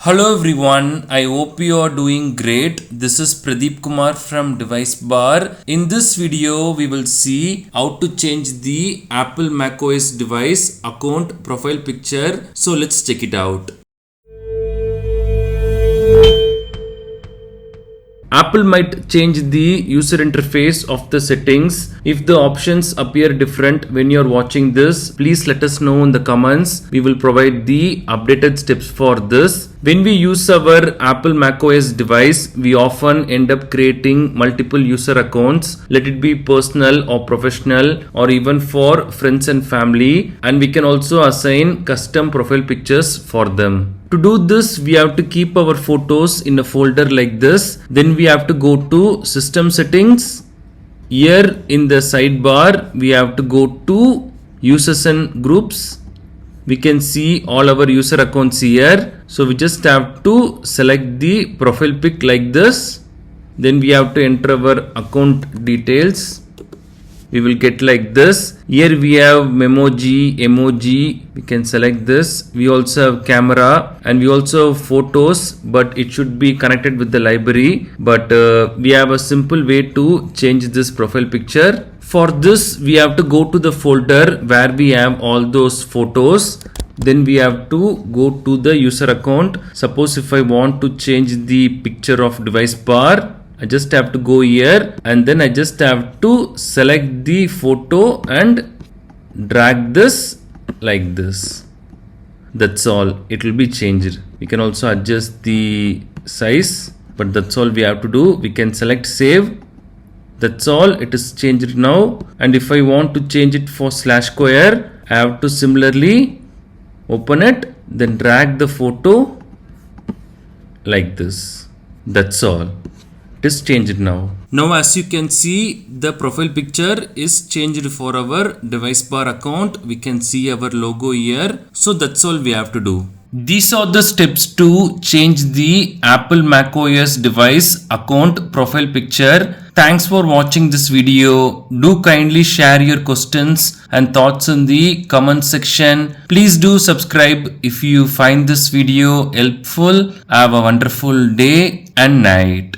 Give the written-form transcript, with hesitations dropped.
Hello everyone, I hope you are doing great. This is Pradeep Kumar from DeviceBAR. In this video, we will see how to change the Apple macOS device account profile picture. So let's check it out. Apple might change the user interface of the settings. If the options appear different when you're watching this, please let us know in the comments. We will provide the updated steps for this. When we use our Apple macOS device, we often end up creating multiple user accounts. Let it be personal or professional or even for friends and family. And we can also assign custom profile pictures for them. To do this, we have to keep our photos in a folder like this. Then we have to go to System Settings. Here in the sidebar, we have to go to Users and Groups. We can see all our user accounts here. So we just have to select the profile pic like this. Then we have to enter our account details. We will get like this. Here we have memoji, emoji. We can select this. We also have camera and we also have photos, but it should be connected with the library. But we have a simple way to change this profile picture. For this, we have to go to the folder where we have all those photos. Then we have to go to the user account. Suppose if I want to change the picture of DeviceBAR, I just have to go here and then I just have to select the photo and drag this like this. That's all. It will be changed. We can also adjust the size, but that's all we have to do. We can select save. That's all. It is changed now. And if I want to change it for Slashsquare, I have to similarly open it, then drag the photo like this. That's all. It is changed now. Now as you can see, the profile picture is changed for our DeviceBAR account. We can see our logo here. So that's all we have to do. These are the steps to change the Apple macOS device account profile picture. Thanks for watching this video. Do kindly share your questions and thoughts in the comment section. Please do subscribe if you find this video helpful. Have a wonderful day and night.